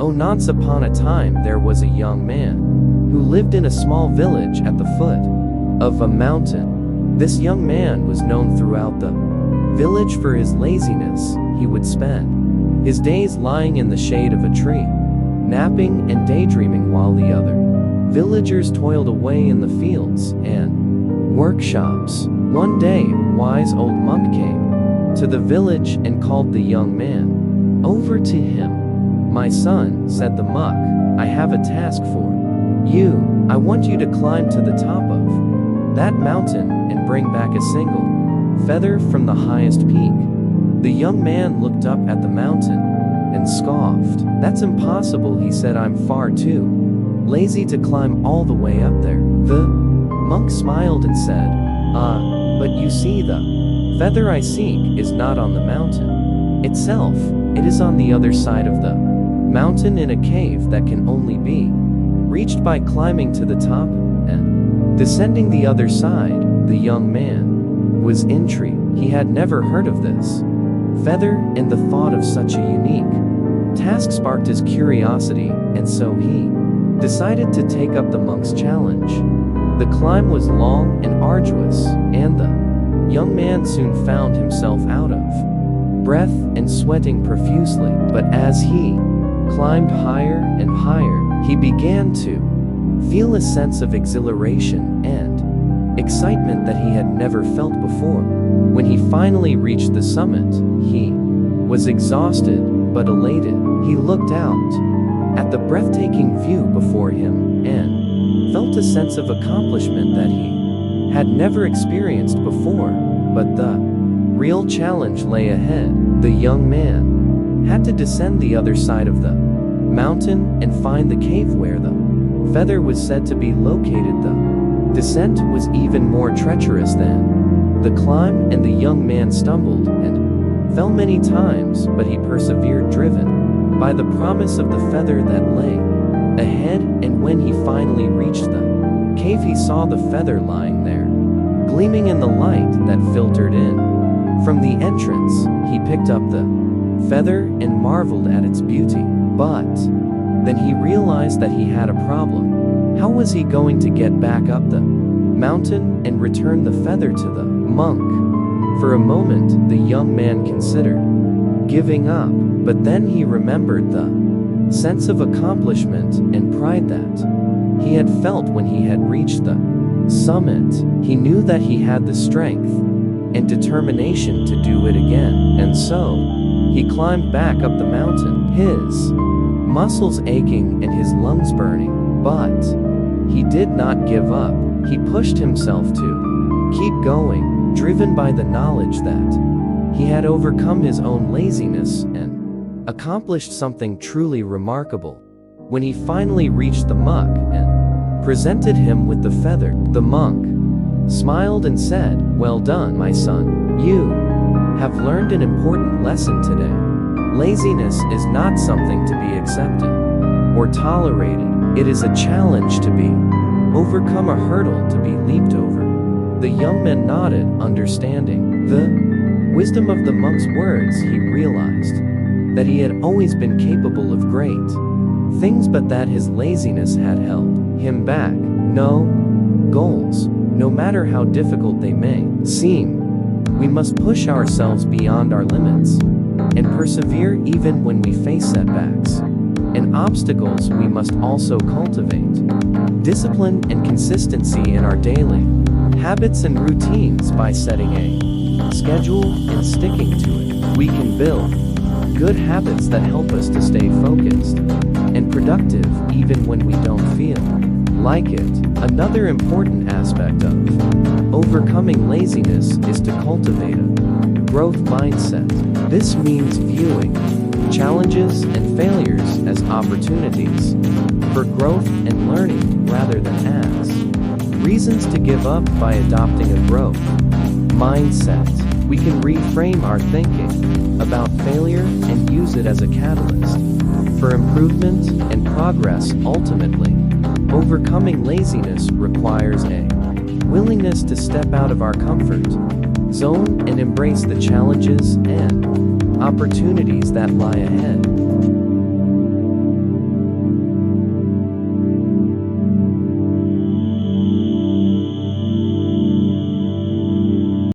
Once upon a time there was a young man who lived in a small village at the foot of a mountain. This young man was known throughout the village for his laziness. He would spend his days lying in the shade of a tree, napping and daydreaming while the other villagers toiled away in the fields and workshops. One day, a wise old monk came to the village and called the young man over to him. "My son," said the monk, "I have a task for you. I want you to climb to the top of that mountain and bring back a single feather from the highest peak." The young man looked up at the mountain and scoffed. "That's impossible," he said. "I'm far too lazy to climb all the way up there." The monk smiled and said, But you see, the feather I seek is not on the mountain itself. It is on the other side of the mountain in a cave that can only be reached by climbing to the top and descending the other side." The young man was intrigued. He had never heard of this feather, and the thought of such a unique task sparked his curiosity, and so he decided to take up the monk's challenge. The climb was long and arduous, and the young man soon found himself out of breath and sweating profusely. But as he climbed higher and higher, he began to feel a sense of exhilaration and excitement that he had never felt before. When he finally reached the summit, he was exhausted but elated. He looked out at the breathtaking view before him and felt a sense of accomplishment that he had never experienced before. But the real challenge lay ahead. The young man had to descend the other side of the mountain and find the cave where the feather was said to be located. The descent was even more treacherous than the climb, and the young man stumbled and fell many times, but he persevered, driven by the promise of the feather that lay ahead. And when he finally reached the cave, he saw the feather lying there, gleaming in the light that filtered in from the entrance. He picked up the feather and marveled at its beauty. But then he realized that he had a problem. How was he going to get back up the mountain and return the feather to the monk? For a moment, the young man considered giving up, but then he remembered the sense of accomplishment and pride that he had felt when he had reached the summit. He knew that he had the strength and determination to do it again, and so he climbed back up the mountain, his muscles aching and his lungs burning. But he did not give up. He pushed himself to keep going, driven by the knowledge that he had overcome his own laziness and accomplished something truly remarkable. When he finally reached the monk and presented him with the feather, the monk smiled and said, "Well done, my son. You have learned an important lesson today. Laziness is not something to be accepted or tolerated. It is a challenge to be overcome, a hurdle to be leaped over." The young man nodded, understanding the wisdom of the monk's words. He realized that he had always been capable of great things, but that his laziness had held him back. No goals, no matter how difficult they may seem, we must push ourselves beyond our limits and persevere even when we face setbacks and obstacles. We must also cultivate discipline and consistency in our daily habits and routines. By setting a schedule and sticking to it, we can build good habits that help us to stay focused and productive even when we don't feel like it. Another important aspect of overcoming laziness is to cultivate a growth mindset. This means viewing challenges and failures as opportunities for growth and learning rather than as reasons to give up. By adopting a growth mindset, we can reframe our thinking about failure and use it as a catalyst for improvement and progress. Ultimately, overcoming laziness requires a willingness to step out of our comfort zone and embrace the challenges and opportunities that lie ahead.